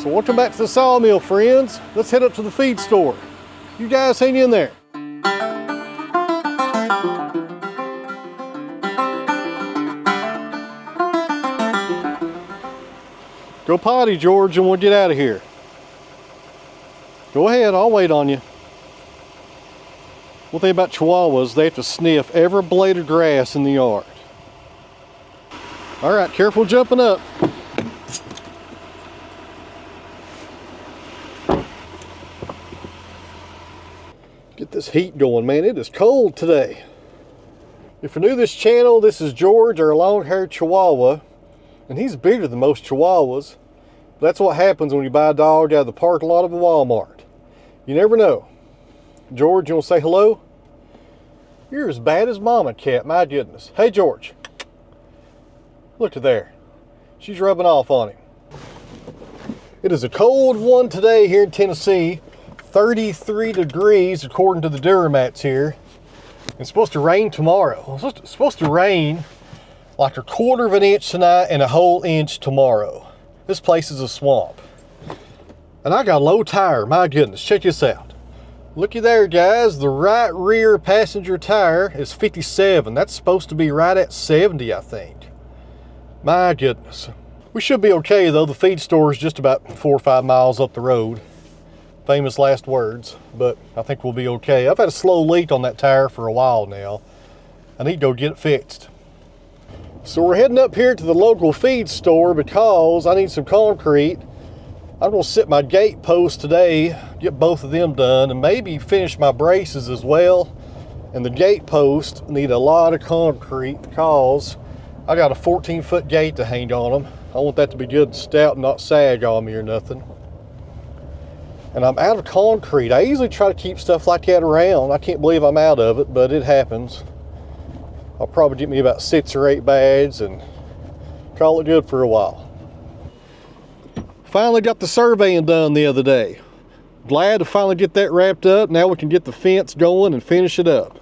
So welcome back to the Sawmill, friends. Let's head up to the feed store. You guys hang in there. Go potty, George, and we'll get out of here. Go ahead, I'll wait on you. One thing about Chihuahuas, they have to sniff every blade of grass in the yard. All right, careful jumping up. Get this heat going, man. It is cold today. If you're new to this channel, this is George, our long-haired Chihuahua, and he's bigger than most Chihuahuas. That's what happens when you buy a dog out of the parking lot of a Walmart. You never know. George, you want to say hello? You're as bad as Mama Cat, my goodness. Hey, George. Look at there. She's rubbing off on him. It is a cold one today here in Tennessee. 33 degrees according to the Duramats here. It's supposed to rain tomorrow. It's supposed to rain like 1/4 of an inch tonight and a whole inch tomorrow. This place is a swamp. And I got a low tire, my goodness. Check this out. Looky there, guys. The right rear passenger tire is 57. That's supposed to be right at 70, I think. My goodness. We should be okay, though. The feed store is just about 4 or 5 miles up the road. Famous last words, but I think we'll be okay. I've had a slow leak on that tire for a while now. I need to go get it fixed. So we're heading up here to the local feed store because I need some concrete. I'm gonna sit my gate post today, get both of them done, and maybe finish my braces as well. And the gate post need a lot of concrete because I got a 14-foot gate to hang on them. I want that to be good and stout and not sag on me or nothing. And I'm out of concrete. I usually try to keep stuff like that around. I can't believe I'm out of it, but it happens. I'll probably get me about 6 or 8 bags and call it good for a while. Finally got the surveying done the other day. Glad to finally get that wrapped up. Now we can get the fence going and finish it up.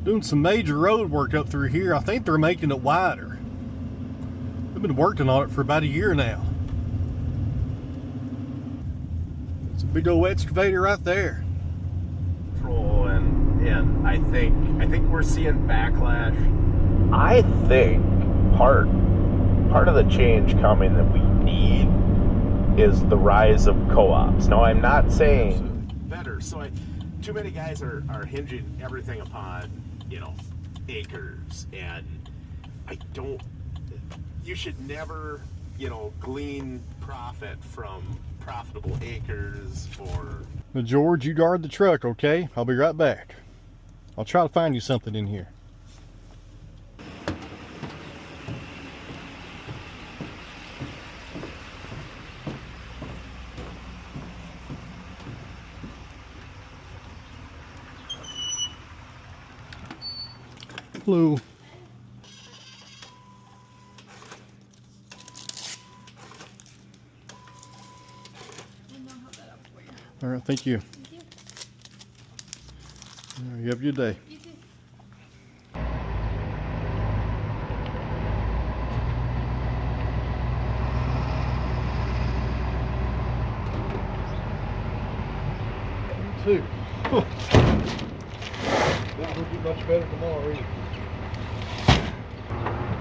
Doing some major road work up through here. I think they're making it wider. They've been working on it for about a year now. It's a big old excavator right there. And I think we're seeing backlash. I think part of the change coming that we need is the rise of co-ops. Now, I'm not saying better. So too many guys are hinging everything upon, acres, and you should never, glean profit from profitable acres or... Now, George, you guard the truck, okay? I'll be right back. I'll try to find you something in here. Hello. All right, thank you. Thank you. All right, you have a good day. You too. You too. That will get much better tomorrow either.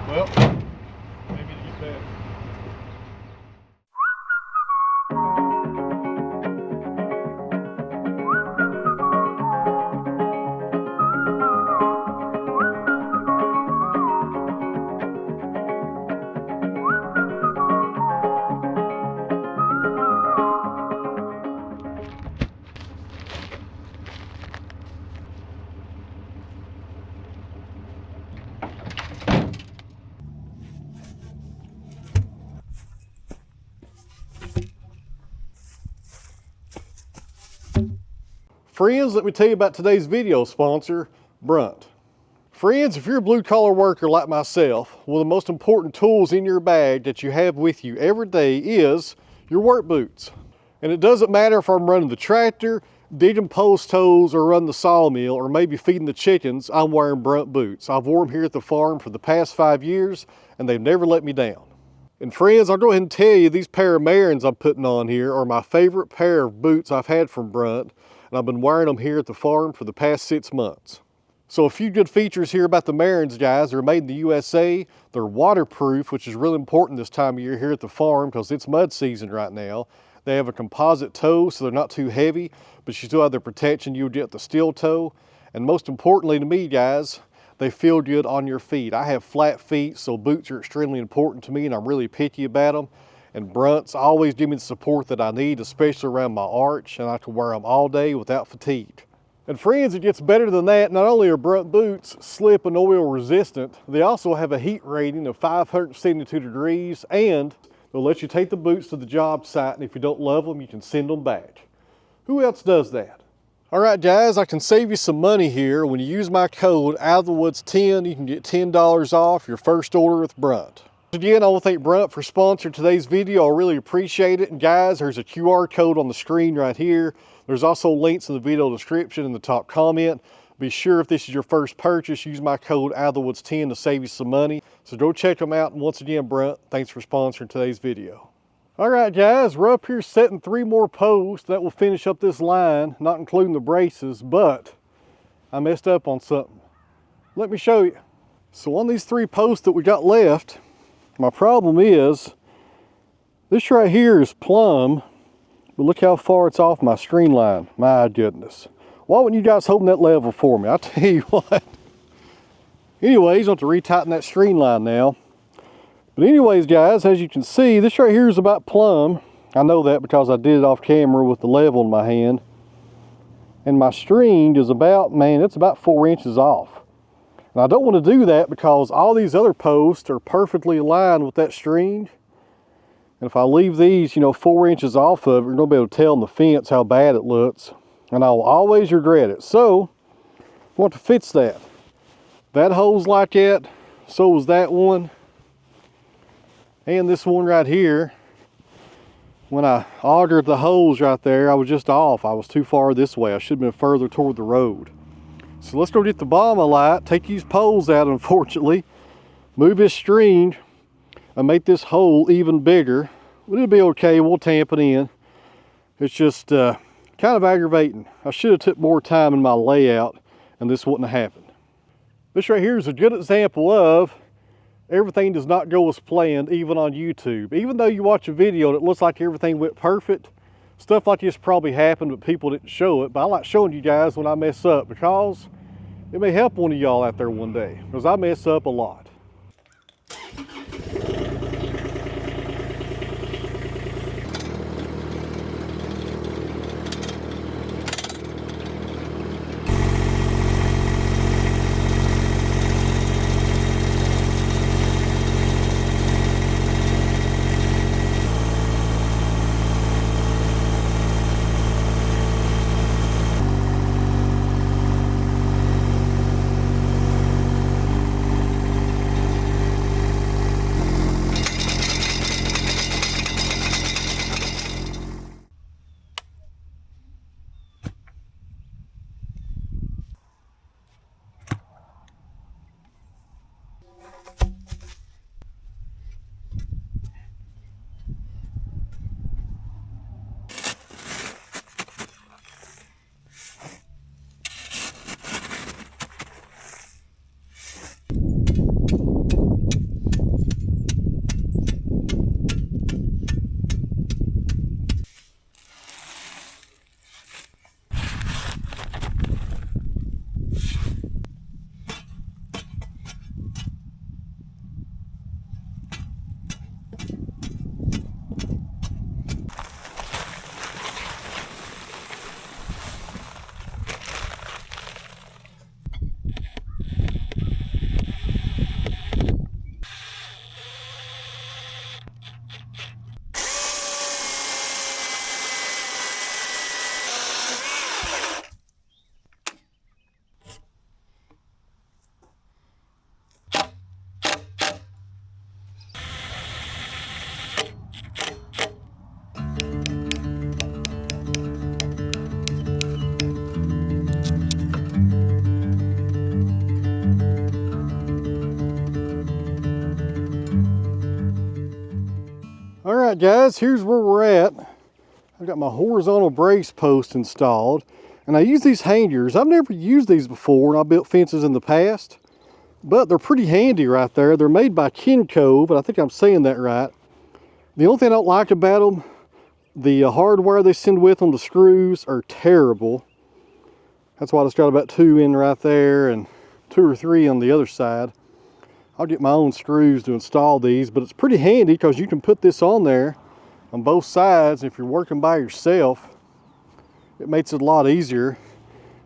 Well, maybe it gets better. Friends, let me tell you about today's video sponsor, Brunt. Friends, if you're a blue-collar worker like myself, one of the most important tools in your bag that you have with you every day is your work boots. And it doesn't matter if I'm running the tractor, digging post holes or running the sawmill or maybe feeding the chickens, I'm wearing Brunt boots. I've worn them here at the farm for the past 5 years and they've never let me down. And friends, I'll go ahead and tell you these pair of Marins I'm putting on here are my favorite pair of boots I've had from Brunt, and I've been wearing them here at the farm for the past 6 months. So a few good features here about the Marins, guys. They're made in the USA. They're waterproof, which is really important this time of year here at the farm because it's mud season right now. They have a composite toe, so they're not too heavy, but you still have the protection you would get the steel toe. And most importantly to me, guys, they feel good on your feet. I have flat feet, so boots are extremely important to me, and I'm really picky about them. And Brunts always give me the support that I need, especially around my arch, and I can wear them all day without fatigue. And friends, it gets better than that. Not only are Brunt boots slip and oil resistant, they also have a heat rating of 572 degrees, and they'll let you take the boots to the job site, and if you don't love them, you can send them back. Who else does that? All right, guys, I can save you some money here. When you use my code OutofTheWoods10, you can get $10 off your first order with Brunt. Again, I want to thank Brunt for sponsoring today's video. I really appreciate it. And guys, there's a QR code on the screen right here. There's also links in the video description in the top comment. Be sure if this is your first purchase, use my code OutofTheWoods10 to save you some money. So go check them out. And once again, Brunt, thanks for sponsoring today's video. All right, guys, we're up here setting 3 more posts. That will finish up this line, not including the braces, but I messed up on something. Let me show you. So on these 3 posts that we got left, my problem is this right here is plumb, but look how far it's off my string line. My goodness. Why wouldn't you guys hold that level for me? I'll tell you what. Anyways, I'll have to retighten that string line now. But anyways, guys, as you can see, this right here is about plumb. I know that because I did it off camera with the level in my hand. And my string is about, man, it's about 4 inches off. And I don't want to do that because all these other posts are perfectly aligned with that string. And if I leave these, 4 inches off of it, you're going to be able to tell on the fence how bad it looks. And I will always regret it. So, I want to fix that. That hole's like that. So was that one. And this one right here. When I augered the holes right there, I was just off. I was too far this way. I should have been further toward the road. So let's go get the bomber light, take these poles out, unfortunately, move this string, and make this hole even bigger. But it'll be okay, we'll tamp it in. It's just kind of aggravating. I should have took more time in my layout, and this wouldn't have happened. This right here is a good example of everything does not go as planned, even on YouTube. Even though you watch a video and it looks like everything went perfect, stuff like this probably happened, but people didn't show it. But I like showing you guys when I mess up because it may help one of y'all out there one day, because I mess up a lot. All right, guys, here's where we're at. I've got my horizontal brace post installed, and I use these hangers. I've never used these before, and I built fences in the past, but they're pretty handy right there. They're made by Kingsport, and I think I'm saying that right. The only thing I don't like about them, the hardware they send with them, the screws, are terrible. That's why I just got about 2 in right there and 2 or 3 on the other side. I'll get my own screws to install these, but it's pretty handy because you can put this on there on both sides. If you're working by yourself, it makes it a lot easier,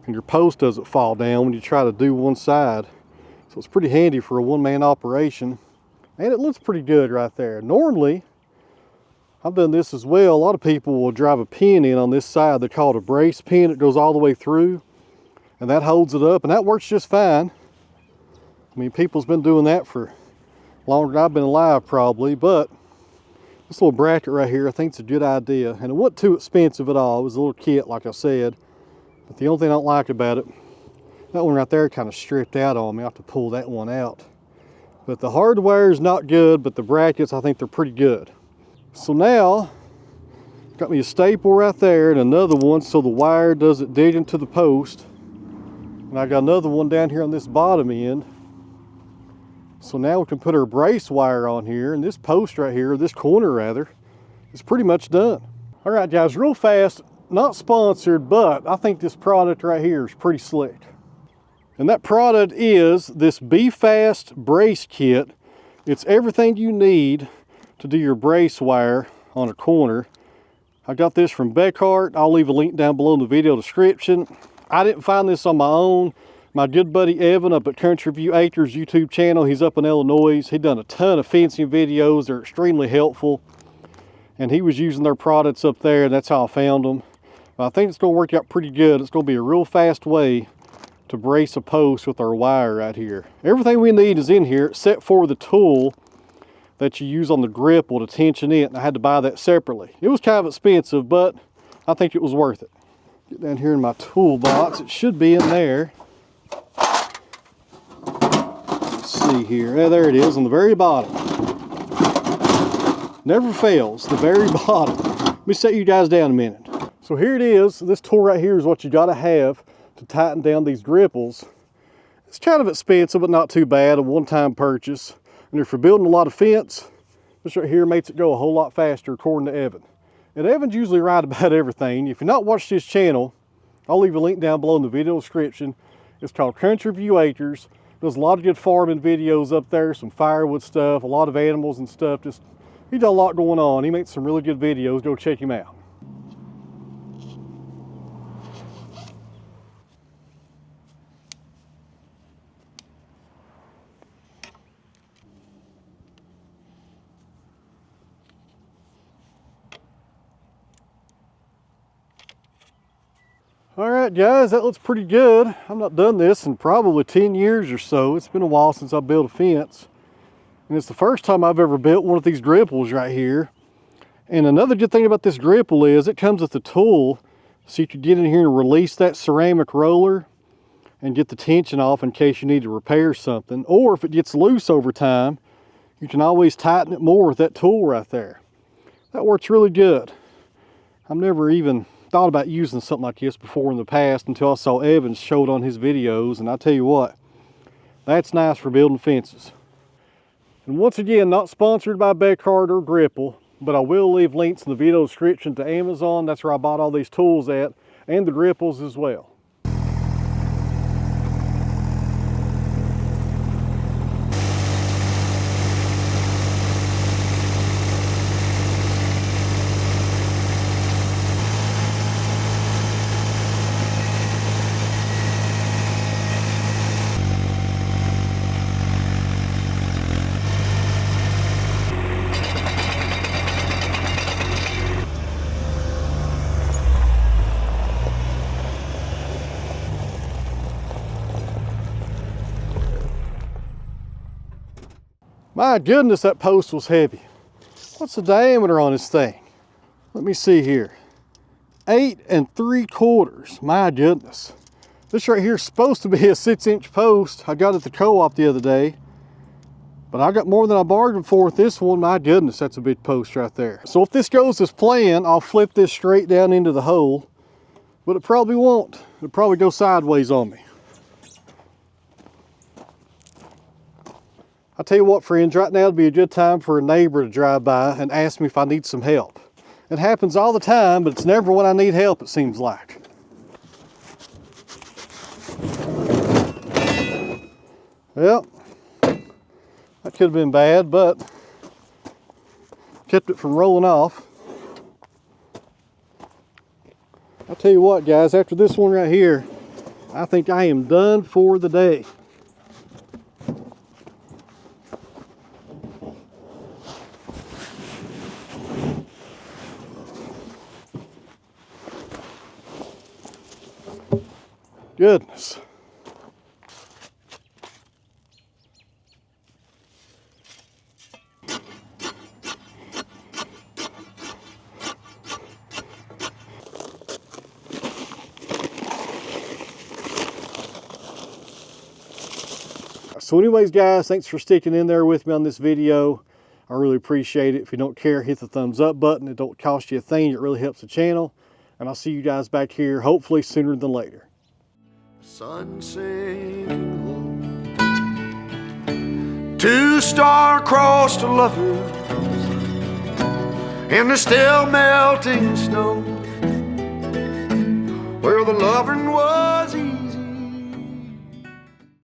and your post doesn't fall down when you try to do one side. So it's pretty handy for a one-man operation, and it looks pretty good right there. Normally, I've done this as well. A lot of people will drive a pin in on this side. They call it a brace pin. It goes all the way through, and that holds it up, and that works just fine. I mean, people's been doing that for longer than I've been alive probably, but this little bracket right here I think is a good idea, and it wasn't too expensive at all. It was a little kit, like I said, but the only thing I don't like about it, that one right there kind of stripped out on me. I have to pull that one out. But the hardware is not good, but the brackets, I think they're pretty good. So now, got me a staple right there and another one so the wire doesn't dig into the post. And I got another one down here on this bottom end. So now we can put our brace wire on here, and this post right here, this corner rather, is pretty much done. All right, guys, real fast, not sponsored, but I think this product right here is pretty slick. And that product is this Be Fast brace kit. It's everything you need to do your brace wire on a corner. I got this from Beckhart. I'll leave a link down below in the video description. I didn't find this on my own. My good buddy Evan up at Country View Acres YouTube channel, he's up in Illinois. He's done a ton of fencing videos. They're extremely helpful. And he was using their products up there, and that's how I found them. But I think it's going to work out pretty good. It's going to be a real fast way to brace a post with our wire right here. Everything we need is in here except for the tool that you use on the gripple to tension it. And I had to buy that separately. It was kind of expensive, but I think it was worth it. Get down here in my toolbox. It should be in there. See here, yeah, there it is on the very bottom. Never fails, the very bottom. Let me set you guys down a minute. So here it is. This tool right here is what you got to have to tighten down these gripples. It's kind of expensive, but not too bad, a one-time purchase. And if you're building a lot of fence, this right here makes it go a whole lot faster, according to Evan. And Evan's usually right about everything. If you've not watched his channel, I'll leave a link down below in the video description. It's called Country View Acres. There's a lot of good farming videos up there, some firewood stuff, a lot of animals and stuff. Just, he's got a lot going on. He makes some really good videos. Go check him out. All right, guys, that looks pretty good. I've not done this in probably 10 years or so. It's been a while since I built a fence. And it's the first time I've ever built one of these gripples right here. And another good thing about this gripple is it comes with a tool so you can get in here and release that ceramic roller and get the tension off in case you need to repair something. Or if it gets loose over time, you can always tighten it more with that tool right there. That works really good. I've never even thought about using something like this before in the past until I saw Evan showed on his videos, and I tell you what, that's nice for building fences. And once again, not sponsored by Beckhart or Gripple, but I will leave links in the video description to Amazon. That's where I bought all these tools at, and the gripples as well. My goodness, that post was heavy. What's the diameter on this thing? Let me see here. 8 3/4. My goodness. This right here is supposed to be a 6-inch post. I got it at the co-op the other day. But I got more than I bargained for with this one. My goodness, that's a big post right there. So if this goes as planned, I'll flip this straight down into the hole, but it probably won't. It'll probably go sideways on me. I'll tell you what, friends, right now would be a good time for a neighbor to drive by and ask me if I need some help. It happens all the time, but it's never when I need help, it seems like. Well, that could have been bad, but kept it from rolling off. I'll tell you what, guys, after this one right here, I think I am done for the day. Goodness. So anyways, guys, thanks for sticking in there with me on this video. I really appreciate it. If you don't care, hit the thumbs up button. It don't cost you a thing. It really helps the channel. And I'll see you guys back here, hopefully sooner than later. Sun sinking low, two star-crossed lovers in the still melting snow, where the loving was easy